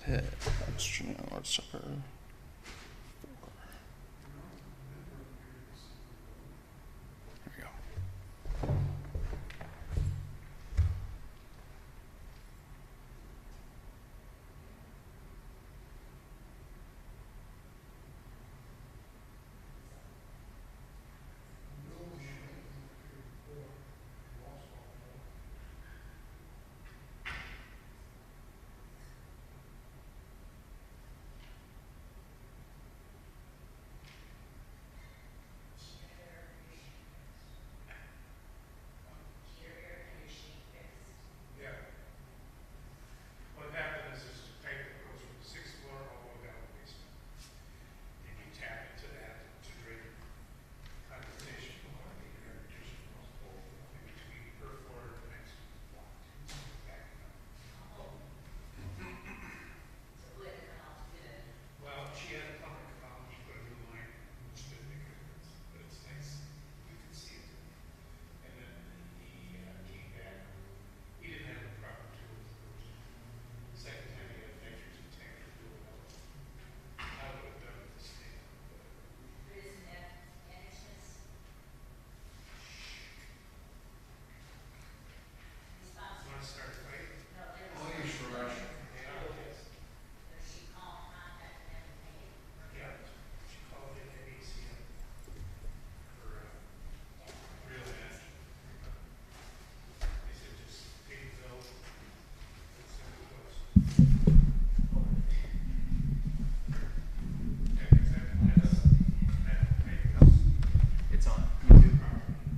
ahead. Let's Lord's Supper. There we go. What happens is a pipe that goes from the sixth floor all the way down the basement. And you tap into that to drain condensation from one of the air conditioning walls over in between her floor and the next block. Backing up. Well, she had a plumber come out, he put a new line, which didn't make a difference, but it's nice, you can see it. And then he came back, he didn't have a proper tool. Second time he had nitrogen tank to do it all. I would have done it the same. Want to start a fight? Oh, you sure are. Yeah, yes. Yeah, she called it ACM for real edge. They said just pay the bill. Let's see what it goes. Yeah, exactly. It's on. You too?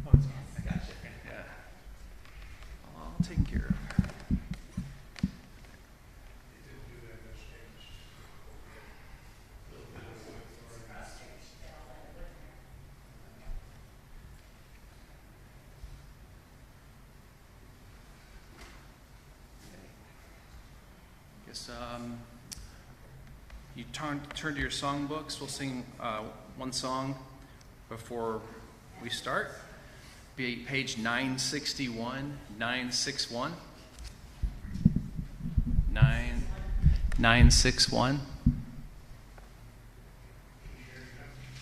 Oh, it's on. I got you. Yeah. All taken care of. It didn't do that much damage. A little bit of wood for it. Guess you turn to your songbooks. We'll sing one song before we start. Be page 961, 961. 961.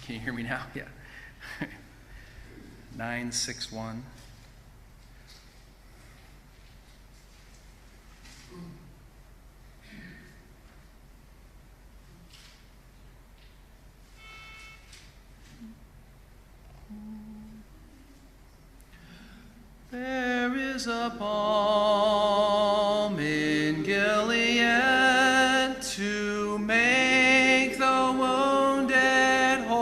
Can you hear me now? Yeah. 961. There is a balm in Gilead to make the wounded whole.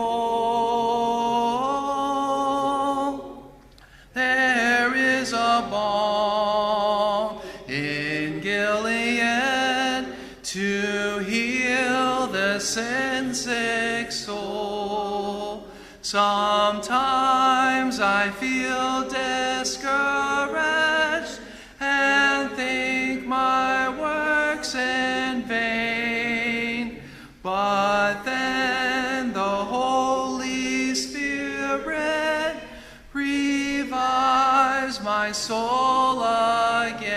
There is a balm in Gilead to heal the sin-sick soul. Sometimes I feel discouraged and think my work's in vain. But then the Holy Spirit revives my soul again.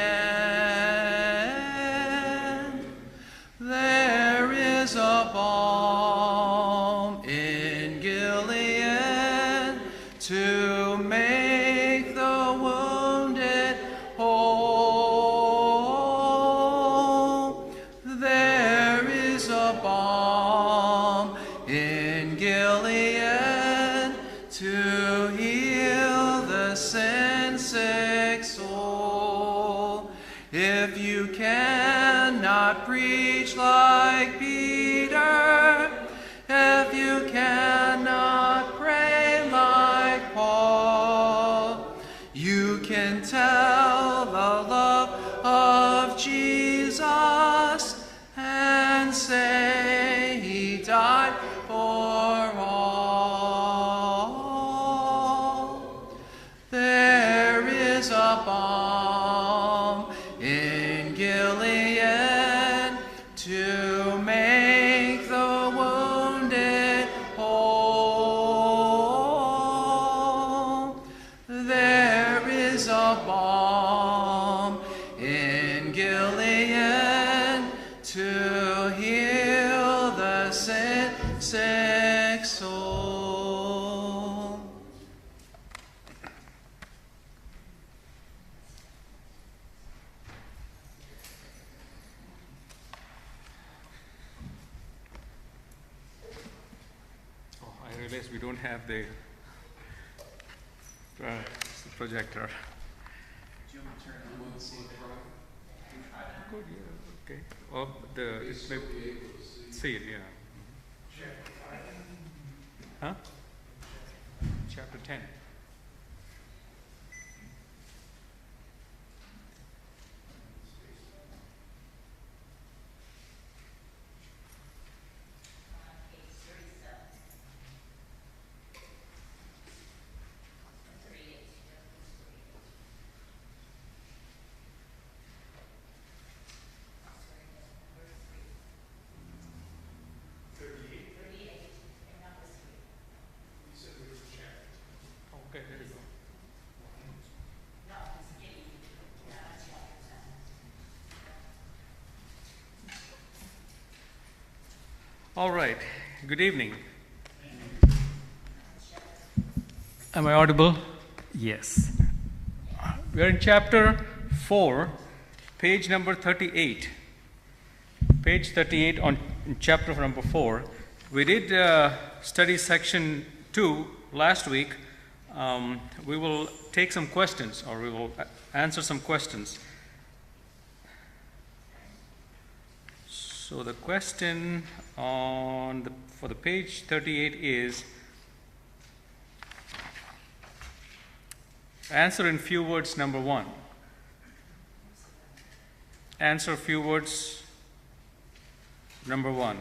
There is a balm in Gilead to make the wounded whole. There is a balm in Gilead to heal the sin-sick soul. If you cannot preach like Peter, if you cannot pray like Paul, you can tell the love of Jesus and say he died for all. There is a balm in Gilead to make the wounded whole. There is a balm in Gilead to exalt. Oh, I realize we don't have the projector. Good, yeah, okay. Oh, it may see it, yeah. Huh? Chapter 10. Okay, there you go. All right. Good evening. Am I audible? Yes. We are in chapter 4, page number 38. Page 38 on chapter number 4. We did study section 2 last week. We will take some questions, or we will answer some questions. So the question for the page 38 is, answer in few words number 1. Answer few words number 1.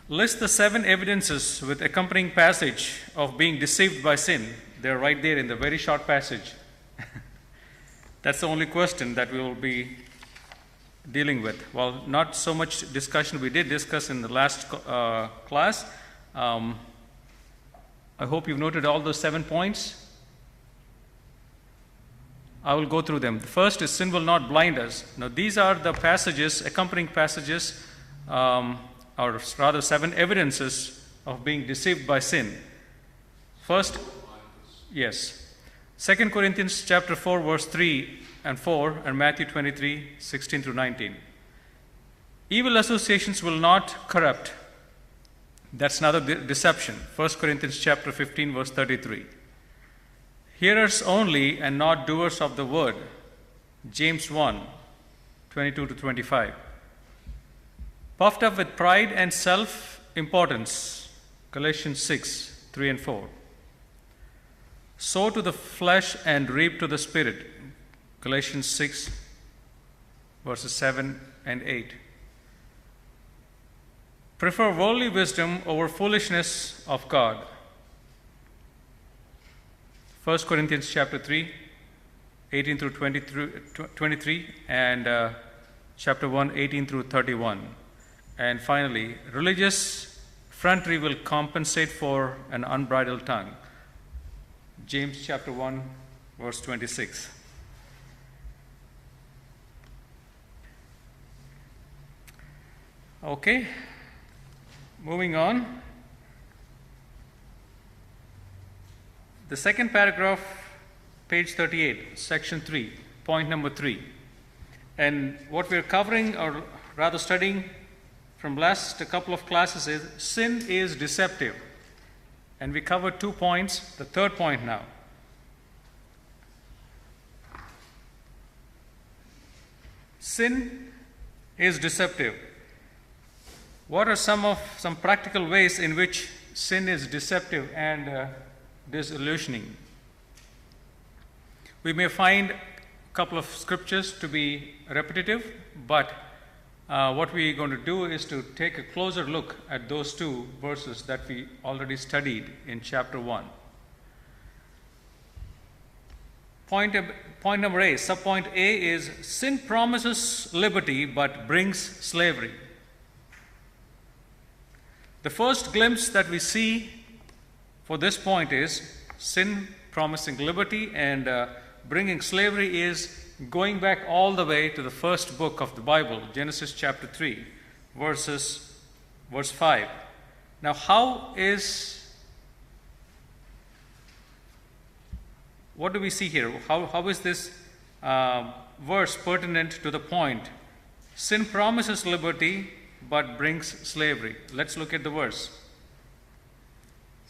List the 7 evidences with accompanying passage of being deceived by sin. They're right there in the very short passage. That's the only question that we will be dealing with. Well, not so much discussion. We did discuss in the last class. I hope you've noted all those 7 points. I will go through them. The first is sin will not blind us. Now, these are the passages, accompanying passages, or rather 7 evidences of being deceived by sin. First, yes. 2 Corinthians chapter 4, verse 3 and 4, and Matthew 23, 16 through 19. Evil associations will not corrupt. That's another deception. 1 Corinthians chapter 15, verse 33. Hearers only and not doers of the word. James 1, 22 to 25. Puffed up with pride and self-importance. Galatians 6, 3 and 4. Sow to the flesh and reap to the spirit. Galatians 6, verses 7 and 8. Prefer worldly wisdom over foolishness of God. 1 Corinthians chapter 3, 18 through 23, and chapter 1, 18 through 31. And finally, religious effrontery will compensate for an unbridled tongue. James chapter 1, verse 26. Okay, moving on. The second paragraph, page 38, section 3, point number 3. And what we're covering, or rather studying from last a couple of classes, is sin is deceptive. And we covered 2 points, the third point now. Sin is deceptive. What are some practical ways in which sin is deceptive and disillusioning? We may find a couple of scriptures to be repetitive, but what we're going to do is to take a closer look at those 2 verses that we already studied in chapter 1. Point number A, subpoint A is, sin promises liberty but brings slavery. The first glimpse that we see for this point is sin promising liberty and bringing slavery is going back all the way to the first book of the Bible, Genesis chapter 3, verses verse 5. Now, what do we see here? How is this verse pertinent to the point? Sin promises liberty but brings slavery. Let's look at the verse.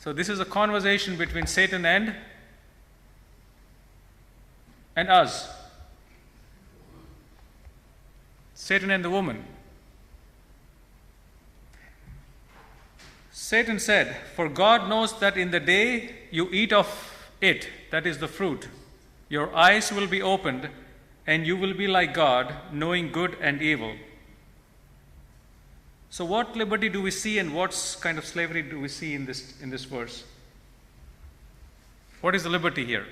So this is a conversation between Satan and us. Satan and the woman. Satan said, "For God knows that in the day you eat of it," that is the fruit, "your eyes will be opened, and you will be like God, knowing good and evil." So what liberty do we see, and what kind of slavery do we see in this verse? What is the liberty here?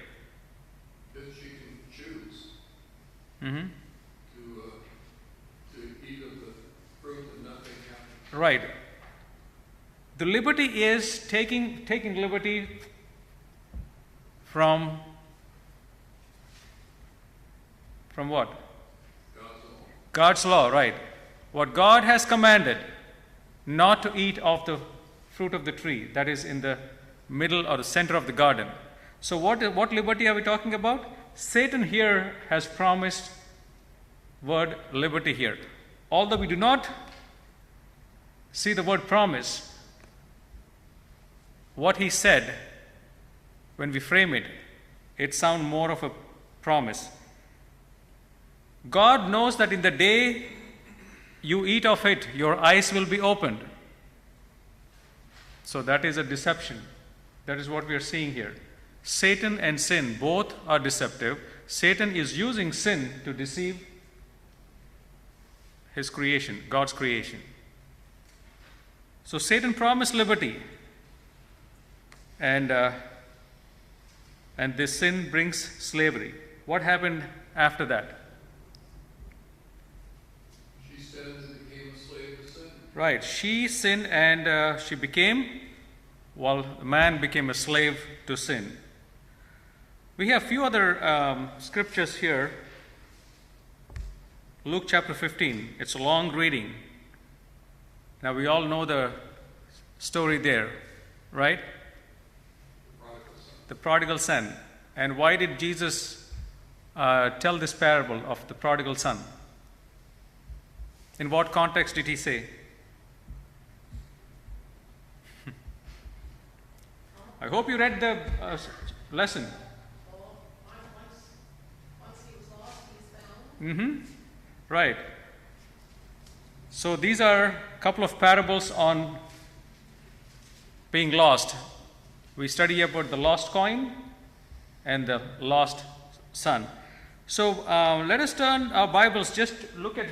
That she can choose Mm-hmm. to eat of the fruit and nothing happens. Right. The liberty is taking liberty from what? God's law. God's law, right. What God has commanded, not to eat of the fruit of the tree that is in the middle or the center of the garden. So what liberty are we talking about? Satan here has promised word liberty here. Although we do not see the word promise, what he said, when we frame it, it sounds more of a promise. God knows that in the day you eat of it, your eyes will be opened. So that is a deception. That is what we are seeing here. Satan and sin both are deceptive. Satan is using sin to deceive his creation, God's creation. So Satan promised liberty, and this sin brings slavery. What happened after that? She sinned and became a slave to sin. Right, she sinned and she became, well, man became a slave to sin. We have few other scriptures here. Luke chapter 15, it's a long reading. Now we all know the story there, right? The prodigal son. And why did Jesus tell this parable of the prodigal son? In what context did he say? I hope you read the lesson. Once he was lost, he was found. Right. So these are a couple of parables on being lost. We study about the lost coin and the lost son. So let us turn our Bibles, just look at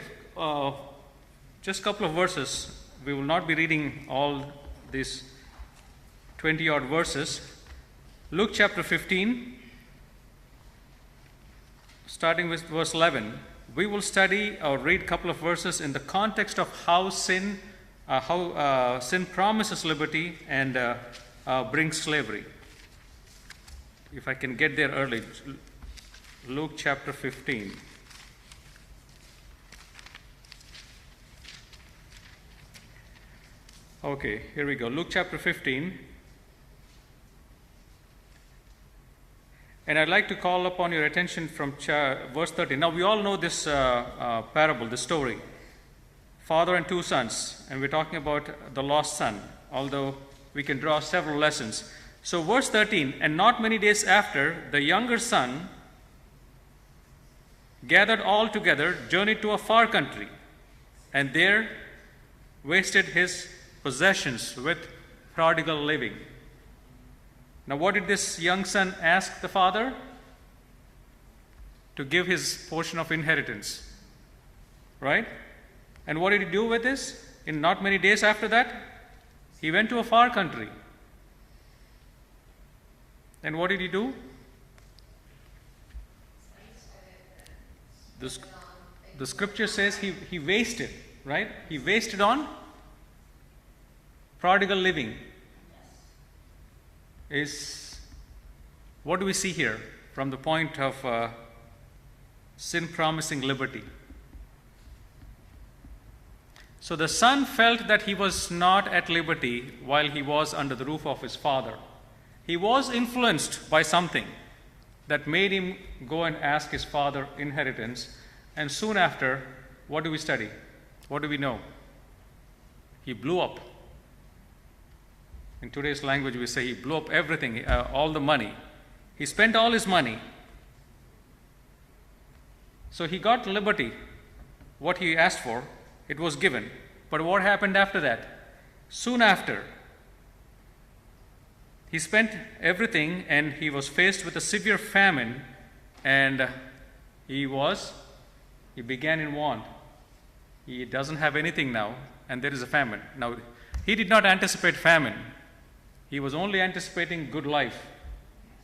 just a couple of verses. We will not be reading all these 20 odd verses. Luke chapter 15, starting with verse 11. We will study or read a couple of verses in the context of how sin promises liberty and brings slavery. If I can get there early. Luke chapter 15. Okay, here we go. Luke chapter 15. And I'd like to call upon your attention from verse 13. Now, we all know this parable, this story. Father and two sons. And we're talking about the lost son, although we can draw several lessons. So, verse 13, and not many days after, the younger son gathered all together, journeyed to a far country, and there wasted his possessions with prodigal living. Now, what did this young son ask the father? To give his portion of inheritance. Right? And what did he do with this? In not many days after that, he went to a far country. And what did he do? The scripture says he wasted, right? He wasted on prodigal living. Is what do we see here from the point of sin promising liberty? So the son felt that he was not at liberty while he was under the roof of his father. He was influenced by something that made him go and ask his father inheritance. And soon after, what do we study? What do we know? He blew up. In today's language, we say he blew up everything, all the money. He spent all his money. So he got liberty. What he asked for, it was given. But what happened after that? Soon after, he spent everything and he was faced with a severe famine, and he began in want. He doesn't have anything now, and there is a famine. Now, he did not anticipate famine. He was only anticipating good life,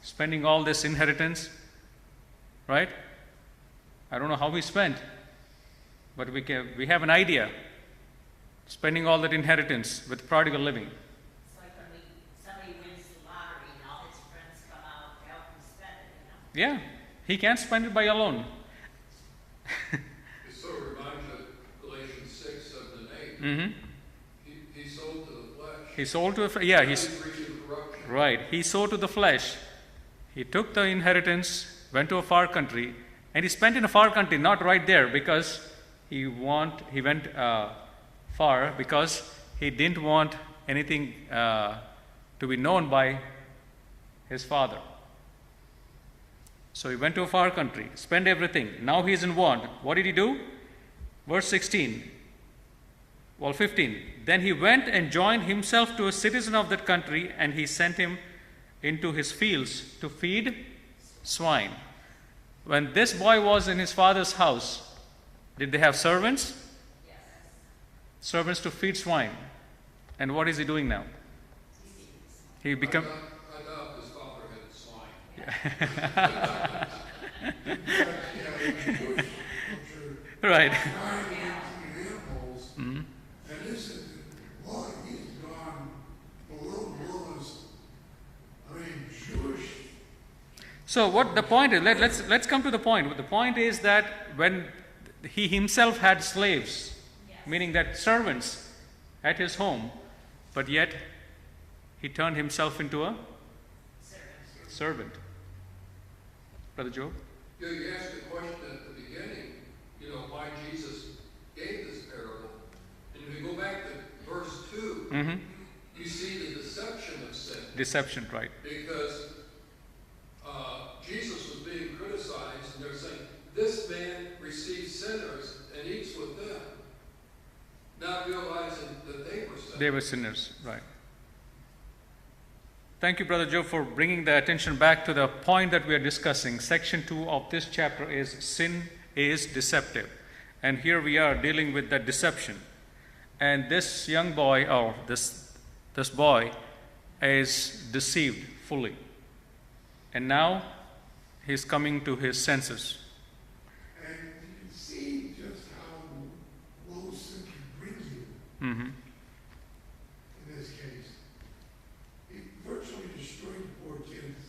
spending all this inheritance, right? I don't know how he spent, but we have an idea. Spending all that inheritance with prodigal living. It's like when somebody wins the lottery and all his friends come out to help him spend it, Yeah, he can't spend it by alone. It sort of reminds you of Galatians 6, 7, and 8. Mm-hmm. He sold to the flesh. He sold to yeah, he's Preaching corruption. right. He sold to the flesh. He took the inheritance, went to a far country, and he spent in a far country, not right there, because he went far because he didn't want anything to be known by his father. So he went to a far country, spent everything. Now he is in want. What did he do? Verse 16. Well, 15. Then he went and joined himself to a citizen of that country, and he sent him into his fields to feed swine. When this boy was in his father's house, did they have servants? Yes. Servants to feed swine. And what is he doing now? He become I doubt his father had swine. right. Animals, and this is, boy, he's gone below Willis. I mean, Jewish. So what the point is? Let's come to the point. The point is that when he himself had slaves, meaning that servants at his home, but yet he turned himself into a servant. Brother Joe? You asked the question at the beginning, why Jesus gave this parable. And if you go back to verse 2, Mm-hmm. you see the deception of sin. Deception, right? Because Jesus was being criticized, and they're saying, this man receives sinners and eats with them, not realizing that they were sinners. They were sinners, right? Thank you, Brother Joe, for bringing the attention back to the point that we are discussing. Section 2 of this chapter is sin is deceptive. And here we are dealing with that deception. And this young boy, or this boy, is deceived fully. And now he's coming to his senses. And you can see just how low sin can bring you Mm-hmm. in this case. He virtually destroyed the poor kids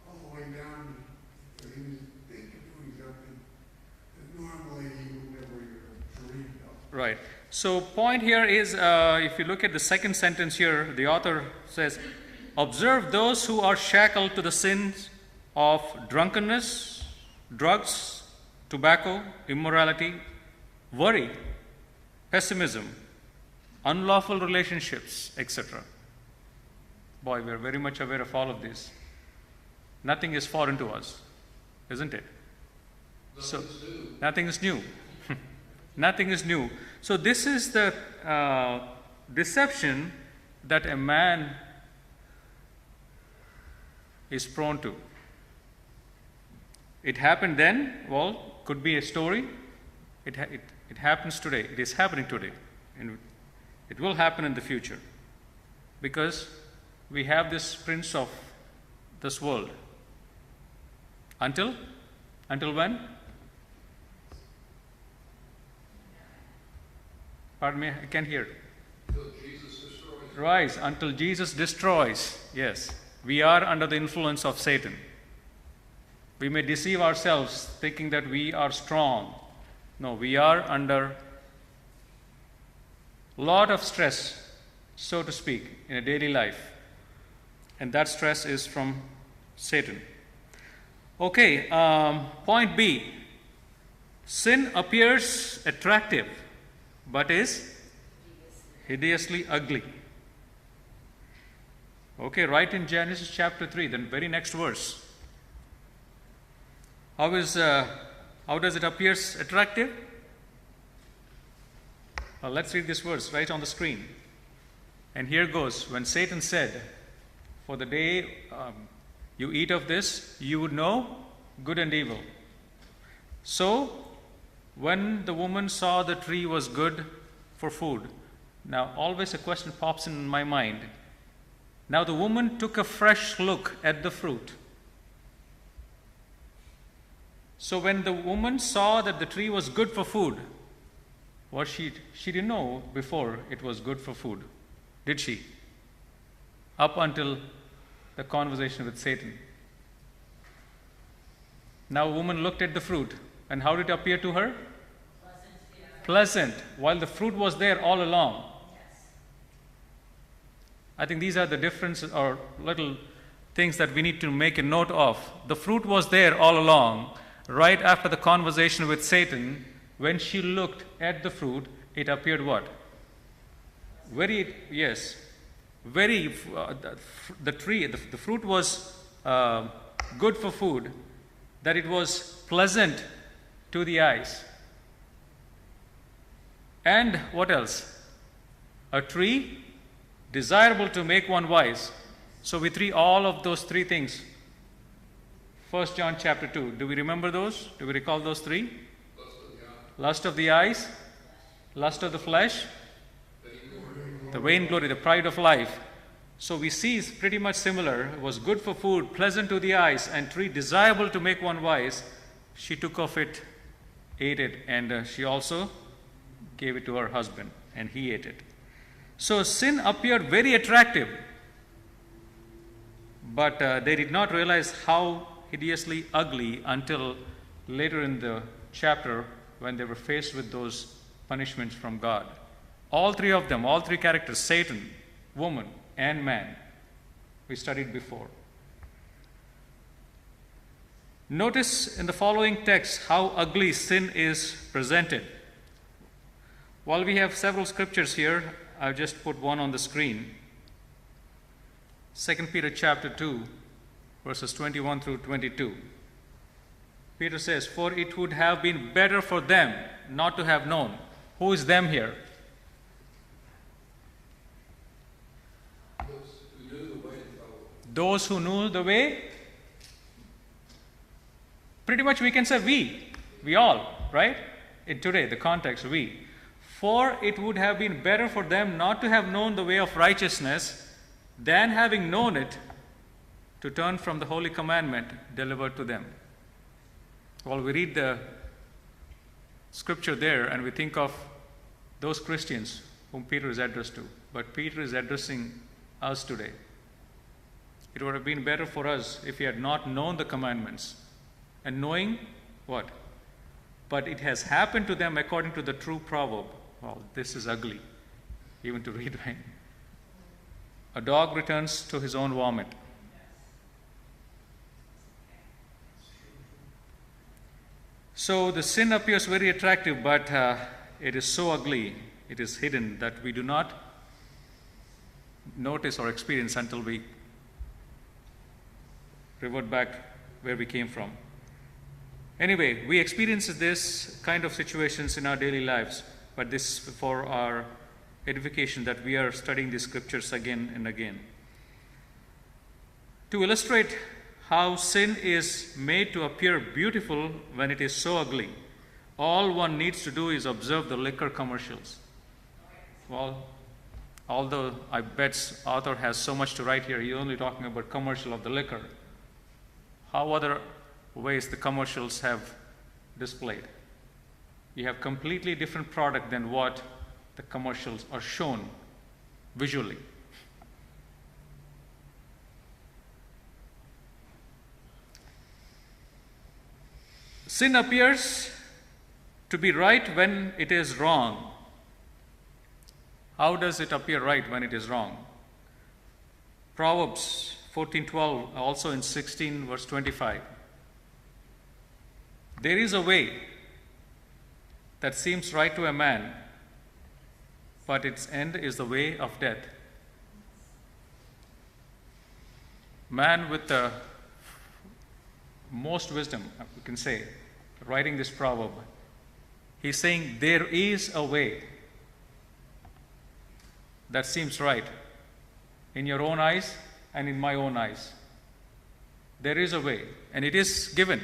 all the way down to he was thinking of doing something that normally he would never even dream of. Right. So point here is, if you look at the second sentence here, the author says, observe those who are shackled to the sins of drunkenness, drugs, tobacco, immorality, worry, pessimism, unlawful relationships, etc. Boy, we are very much aware of all of this. Nothing is foreign to us, isn't it? Nothing is new. Nothing is new. So this is the deception that a man is prone to. It happened then, well, could be a story. It happens today. It is happening today. And it will happen in the future. Because we have this prince of this world. Until when? Pardon me, I can't hear. Until Jesus destroys. Rise, until Jesus destroys. Yes, we are under the influence of Satan. We may deceive ourselves thinking that we are strong. No, we are under lot of stress, so to speak, in a daily life. And that stress is from Satan. Okay, point B. Sin appears attractive, but is hideously ugly. Okay, right in Genesis chapter 3, the very next verse. How does it appear attractive? Well, let's read this verse right on the screen. And here goes. When Satan said, "For the day you eat of this, you would know good and evil." So, when the woman saw the tree was good for food, now always a question pops in my mind. Now the woman took a fresh look at the fruit. So when the woman saw that the tree was good for food, she didn't know before it was good for food, did she? Up until the conversation with Satan. Now a woman looked at the fruit, and how did it appear to her? Pleasant, while the fruit was there all along. I think these are the differences or little things that we need to make a note of. The fruit was there all along. Right after the conversation with Satan, when she looked at the fruit, it appeared what? The fruit was good for food, that it was pleasant to the eyes. And what else? A tree desirable to make one wise. So we treat all of those three things. 1 John chapter 2. Do we remember those? Do we recall those three? Lust of the eyes, lust of the flesh, the vainglory, the pride of life. So we see it's pretty much similar. It was good for food, pleasant to the eyes, and tree desirable to make one wise. She took of it, ate it, and she also gave it to her husband, and he ate it. So sin appeared very attractive, but they did not realize how hideously ugly until later in the chapter when they were faced with those punishments from God. All three of them, all three characters, Satan, woman, and man, we studied before. Notice in the following text how ugly sin is presented. While we have several scriptures here, I've just put one on the screen. 2 Peter chapter 2, verses 21 through 22. Peter says, "For it would have been better for them not to have known." Who is them here? Those who knew the way. Pretty much we can say we all, right? In today, the context, we. "For it would have been better for them not to have known the way of righteousness than having known it, to turn from the holy commandment delivered to them." Well, we read the scripture there and we think of those Christians whom Peter is addressed to. But Peter is addressing us today. It would have been better for us if we had not known the commandments. And knowing what? But it has happened to them according to the true proverb. Well, this is ugly, even to read, right? A dog returns to his own vomit. So the sin appears very attractive, but it is so ugly, it is hidden, that we do not notice or experience until we revert back where we came from. Anyway, we experience this kind of situations in our daily lives, but this for our edification that we are studying these scriptures again and again. To illustrate how sin is made to appear beautiful when it is so ugly, all one needs to do is observe the liquor commercials. Well, although I bet author has so much to write here, he's only talking about commercial of the liquor. How other ways the commercials have displayed? You have completely different product than what the commercials are shown visually. Sin appears to be right when it is wrong. How does it appear right when it is wrong? Proverbs 14:12, also in 16 verse 25. There is a way that seems right to a man, but its end is the way of death. Man with the most wisdom, we can say, writing this proverb, he's saying there is a way that seems right in your own eyes and in my own eyes. There is a way, and it is given,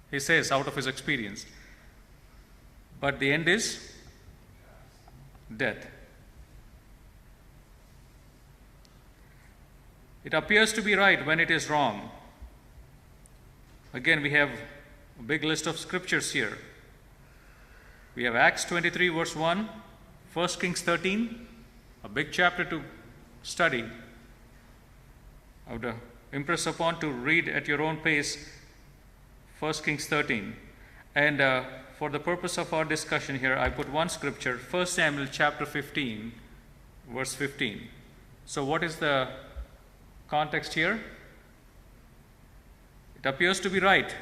he says, out of his experience. But the end is death. It appears to be right when it is wrong. Again, we have a big list of scriptures here. We have Acts 23 verse 1, 1 Kings 13, a big chapter to study. I would impress upon to read at your own pace 1 Kings 13. And for the purpose of our discussion here, I put one scripture, 1 Samuel chapter 15, verse 15. So what is the context here? It appears to be right.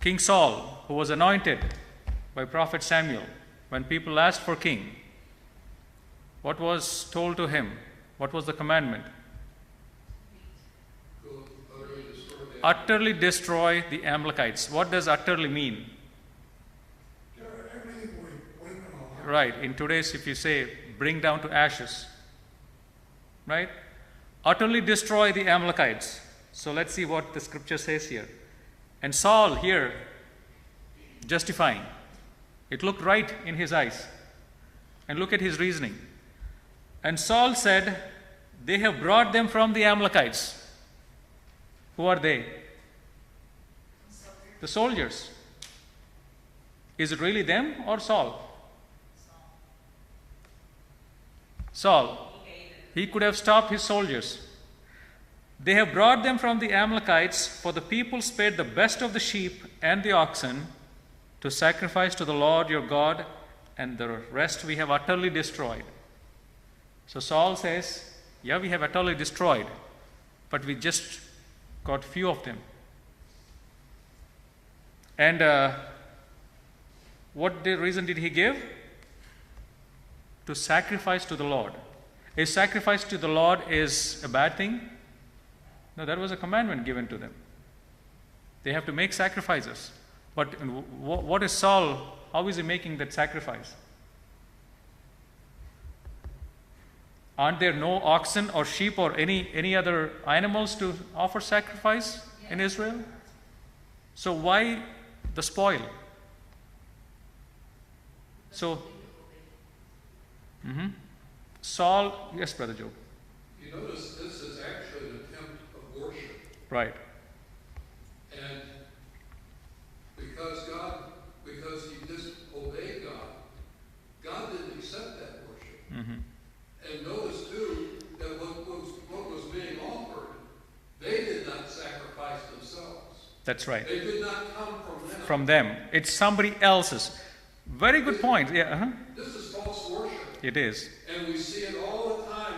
King Saul, who was anointed by prophet Samuel, when people asked for king, what was told to him? What was the commandment? Go utterly destroy the Utterly destroy the Amalekites. What does utterly mean? Everything we went on. Right, in today's, if you say, bring down to ashes, right? Utterly destroy the Amalekites. So let's see what the scripture says here. And Saul here, justifying. It looked right in his eyes. And look at his reasoning. And Saul said, they have brought them from the Amalekites. Who are they? The soldiers. Is it really them or Saul? Saul. He could have stopped his soldiers. They have brought them from the Amalekites, for the people spared the best of the sheep and the oxen to sacrifice to the Lord your God, and the rest we have utterly destroyed. So Saul says, yeah, we have utterly destroyed, but we just got few of them. And what the reason did he give? To sacrifice to the Lord. Is sacrifice to the Lord is a bad thing? No, that was a commandment given to them. They have to make sacrifices. But what is Saul? How is he making that sacrifice? Aren't there no oxen or sheep or any other animals to offer sacrifice in Israel? So why the spoil? So, Saul, yes, Brother Joe. You notice this is actually an attempt of worship. Right. And because he disobeyed God, God didn't accept that worship. And notice too that what was being offered, they did not sacrifice themselves. That's right. They did not come from them. From them. It's somebody else's. Very good point. Yeah. This is false worship. It is. And we see it all the time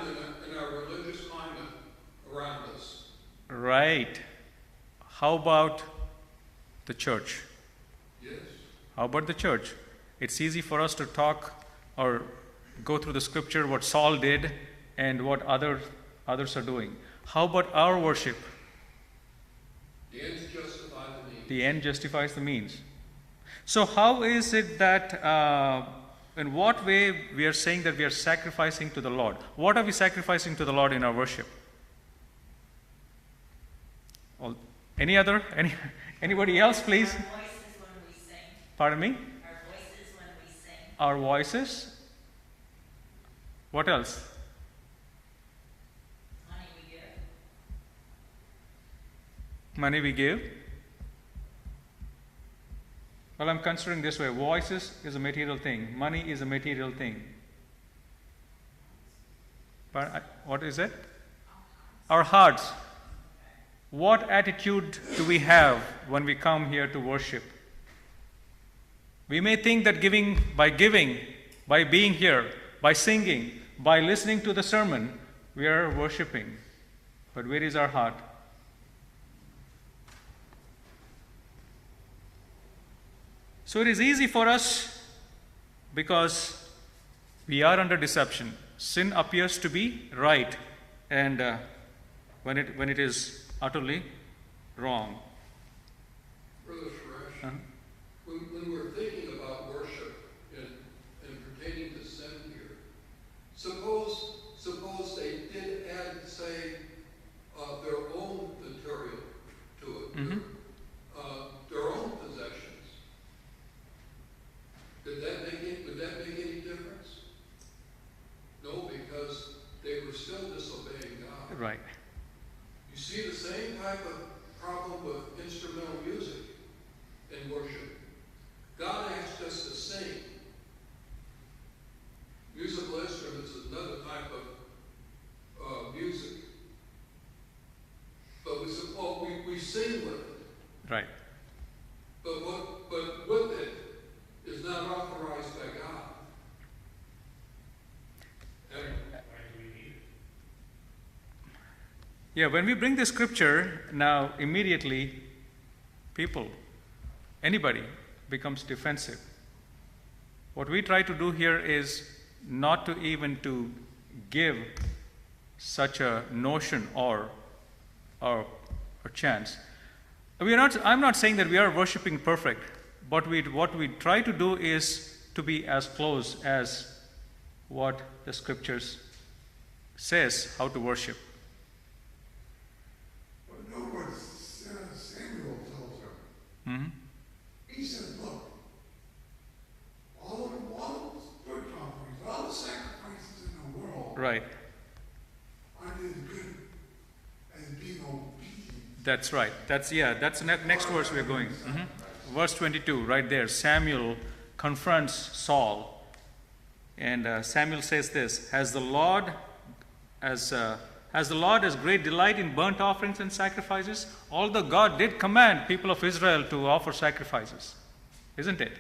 in our religious climate around us. Right. How about the church? Yes. How about the church? It's easy for us to talk or go through the scripture what Saul did and what others are doing. How about our worship? The ends justify the means. The end justifies the means. So how is it that, in what way we are saying that we are sacrificing to the Lord? What are we sacrificing to the Lord in our worship? Anybody else, please? Our voices when we sing. Pardon me? Our voices when we sing. Our voices. What else? Money we give. Money we give. Well, I'm considering this way. Voices is a material thing. Money is a material thing. But what is it? Our hearts. What attitude do we have when we come here to worship? We may think that by being here, by singing, by listening to the sermon, we are worshiping. But where is our heart? So it is easy for us because we are under deception. Sin appears to be right, and when it is utterly wrong. Brother Suresh, Uh-huh. when we're thinking about worship and pertaining to sin here, suppose they did add, say, their own material to it, Mhm. their own possessions. Would that make any difference? No, because they were still disobeying God. Right. You see the same type of problem with instrumental music in worship. God asked us to sing. Musical instruments is another type of music. But we sing with it. Right. But with it is not authorized by God. And Why do we need it? Yeah, when we bring the scripture, now immediately anybody becomes defensive. What we try to do here is not to even to give such a notion or a chance. I'm not saying that we are worshiping perfect, but what we try to do is to be as close as what the scriptures says how to worship. But know what Samuel tells her. Mhm. He said, look, all the burnt offerings, all the sacrifices in the world Right. aren't as good as being obedient. That's right. That's the next verse we're going. Mhm. Verse 22, right there. Samuel confronts Saul. And Samuel says this, Has the Lord as great delight in burnt offerings and sacrifices? Although God did command people of Israel to offer sacrifices, isn't it?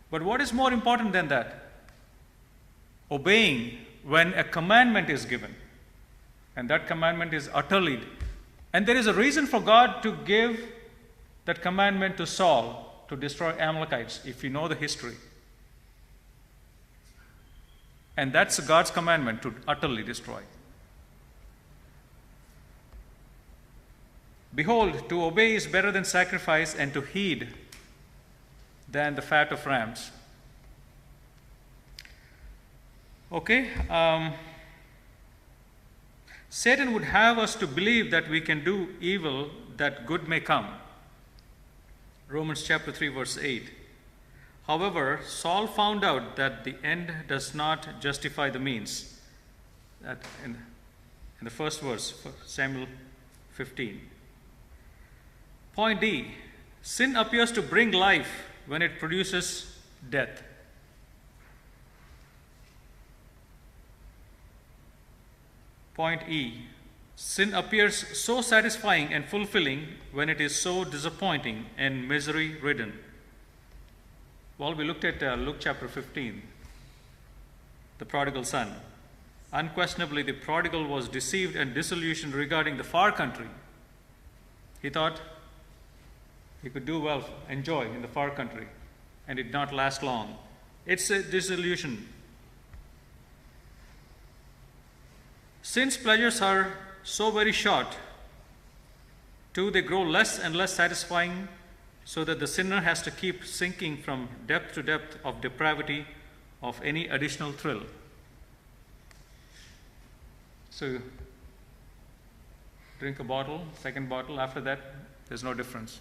But what is more important than that? Obeying when a commandment is given. And that commandment is utterly. And there is a reason for God to give that commandment to Saul to destroy Amalekites, if you know the history. And that's God's commandment, to utterly destroy. Behold, to obey is better than sacrifice, and to heed than the fat of rams. Okay? Satan would have us to believe that we can do evil that good may come. Romans chapter 3 verse 8. However, Saul found out that the end does not justify the means. That in the first verse, Samuel 15. Point D. Sin appears to bring life when it produces death. Point E. Sin appears so satisfying and fulfilling when it is so disappointing and misery-ridden. Well, we looked at Luke chapter 15, the prodigal son. Unquestionably, the prodigal was deceived and disillusioned regarding the far country. He thought he could do well, enjoy in the far country, and it did not last long. It's a disillusion. Since pleasures are so very short, too, they grow less and less satisfying, so that the sinner has to keep sinking from depth to depth of depravity of any additional thrill. So, drink a bottle, second bottle, after that, there's no difference.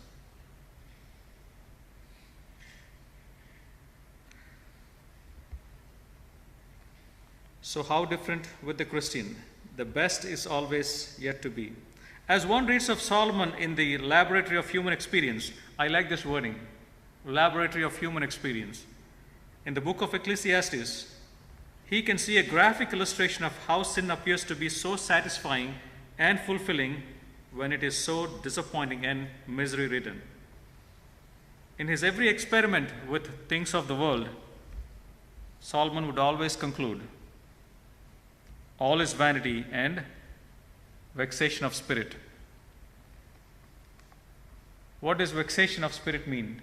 So, how different with the Christian? The best is always yet to be. As one reads of Solomon in the Laboratory of Human Experience, I like this wording, Laboratory of Human Experience. In the book of Ecclesiastes, he can see a graphic illustration of how sin appears to be so satisfying and fulfilling when it is so disappointing and misery-ridden. In his every experiment with things of the world, Solomon would always conclude, all is vanity and vexation of spirit. What does vexation of spirit mean?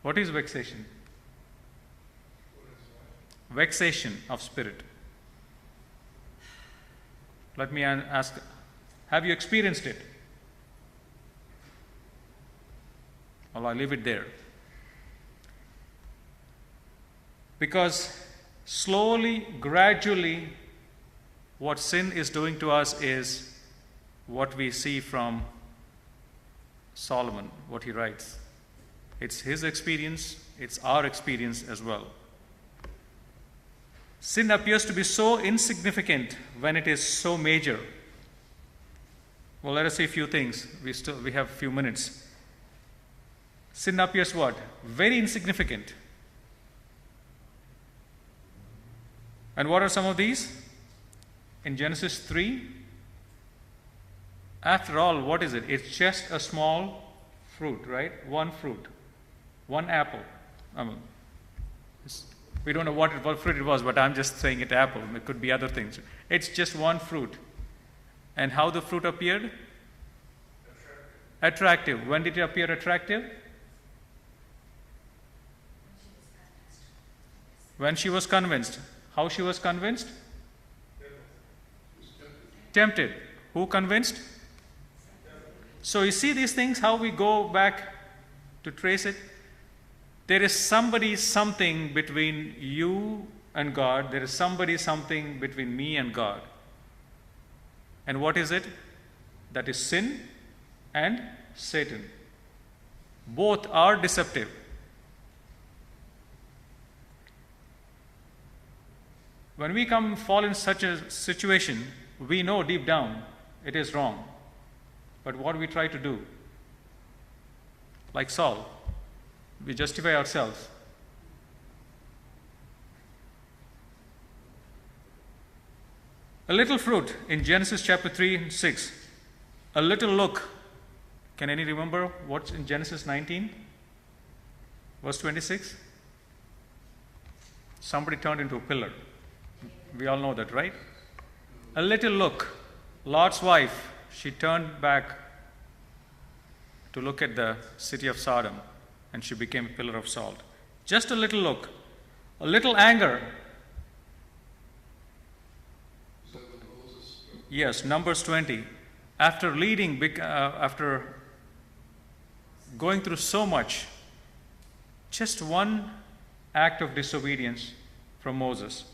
What is vexation? Vexation of spirit. Let me ask, have you experienced it? Well, I'll leave it there. Because slowly, gradually, what sin is doing to us is what we see from Solomon, what he writes. It's his experience, it's our experience as well. Sin appears to be so insignificant when it is so major. Well, let us see a few things. We have a few minutes. Sin appears what? Very insignificant. And what are some of these? In Genesis 3, after all, what is it? It's just a small fruit, right? One fruit, one apple. We don't know what fruit it was, but I'm just saying it apple. It could be other things. It's just one fruit. And how the fruit appeared? Attractive. When did it appear attractive? When she was convinced. How she was convinced? Tempted. Who convinced? So you see these things, how we go back to trace it? There is somebody, something between you and God. There is somebody, something between me and God. And what is it? That is sin and Satan. Both are deceptive. When we fall in such a situation, we know deep down it is wrong. But what we try to do, like Saul, we justify ourselves. A little fruit in Genesis chapter 3 and 6. A little look. Can any remember what's in Genesis 19? Verse 26? Somebody turned into a pillar. We all know that, right? A little look. Lot's wife, she turned back to look at the city of Sodom, and she became a pillar of salt. Just a little look. A little anger. Yes, Numbers 20. After after going through so much, just one act of disobedience from Moses.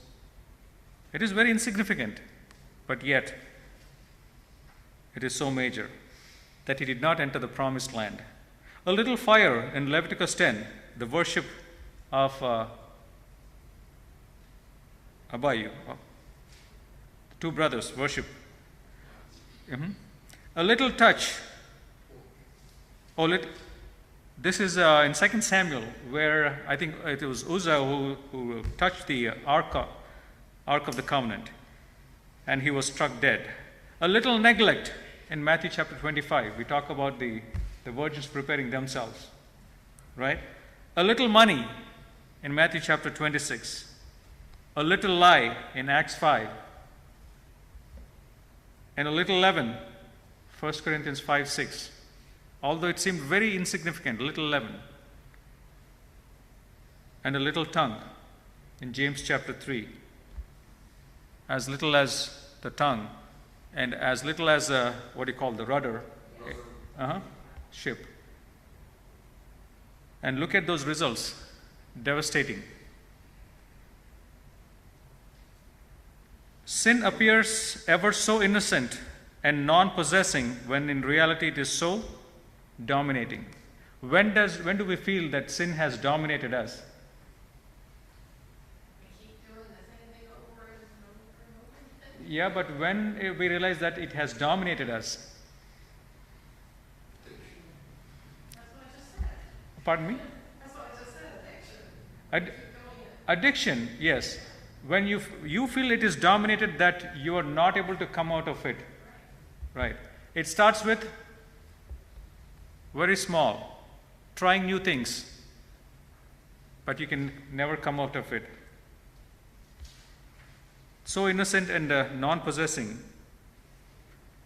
It is very insignificant, but yet it is so major that he did not enter the promised land. A little fire in Leviticus 10, the worship of Abihu. Two brothers worship. A little touch. This is in 2 Samuel, where I think it was Uzzah who touched the Ark of the Covenant, and he was struck dead. A little neglect in Matthew chapter 25. We talk about the virgins preparing themselves, right? A little money in Matthew chapter 26. A little lie in Acts 5. And a little leaven, 1 Corinthians 5:6. Although it seemed very insignificant, a little leaven. And a little tongue in James chapter 3. As little as the tongue, and as little as the rudder, ship. And look at those results, devastating. Sin appears ever so innocent and non-possessing when in reality it is so dominating. When do we feel that sin has dominated us? We keep doing the same thing over and over and over. Yeah, but when we realize that it has dominated us. That's what I just said. Pardon me? That's what I just said, addiction. Ad- Keep doing it. Addiction, yes. When you feel it is dominated, that you are not able to come out of it. Right. It starts with very small. trying new things, but you can never come out of it. So innocent and non-possessing.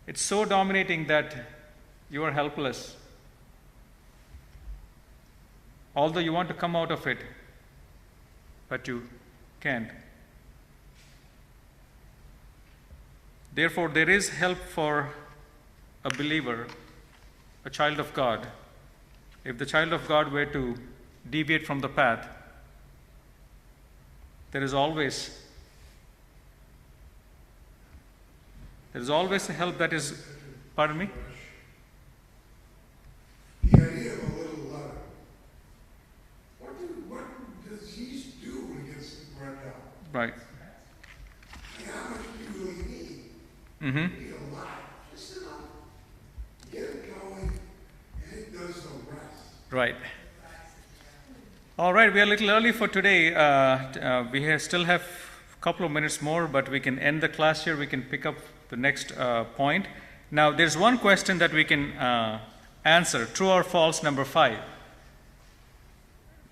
It's so dominating that you are helpless. Although you want to come out of it, but you can't. Therefore, there is help for a believer, a child of God. If the child of God were to deviate from the path, there is always a help that is, pardon me? The idea of a little letter. What does he do against Brenda? Right. How much do you really need? Mm-hmm. You need a lot. Just enough. Get it going, and it does the rest. Right. All right, we are a little early for today. We still have a couple of minutes more, but we can end the class here. We can pick up the next point. Now, there's one question that we can answer. True or false, number 5.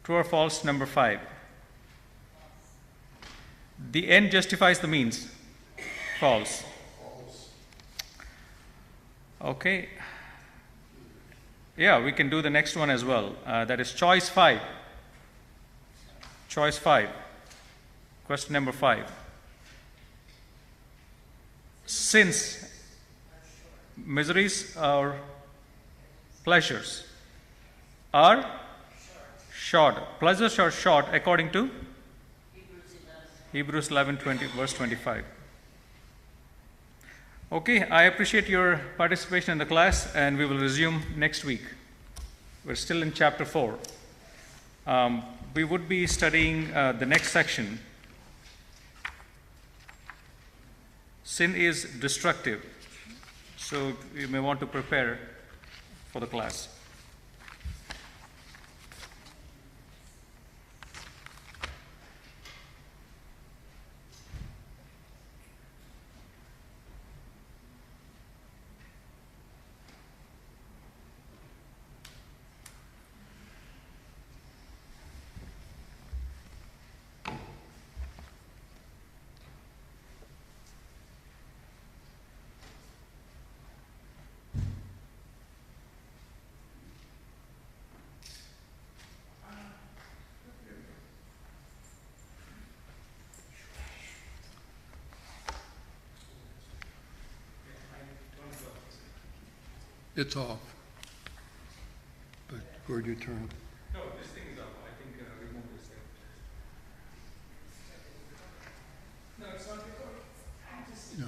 True or false, number 5. The end justifies the means. False. Okay. Yeah, we can do the next one as well. That is choice 5. Choice 5. Question number 5. Sins, miseries, or pleasures are short. Pleasures are short according to Hebrews 11:20, verse 25. Okay, I appreciate your participation in the class, and we will resume next week. We're still in chapter 4. We would be studying the next section. Sin is destructive, so you may want to prepare for the class. It's off. But where'd you turn? No, this thing is up. I think remove this thing. No, it's not recording. No.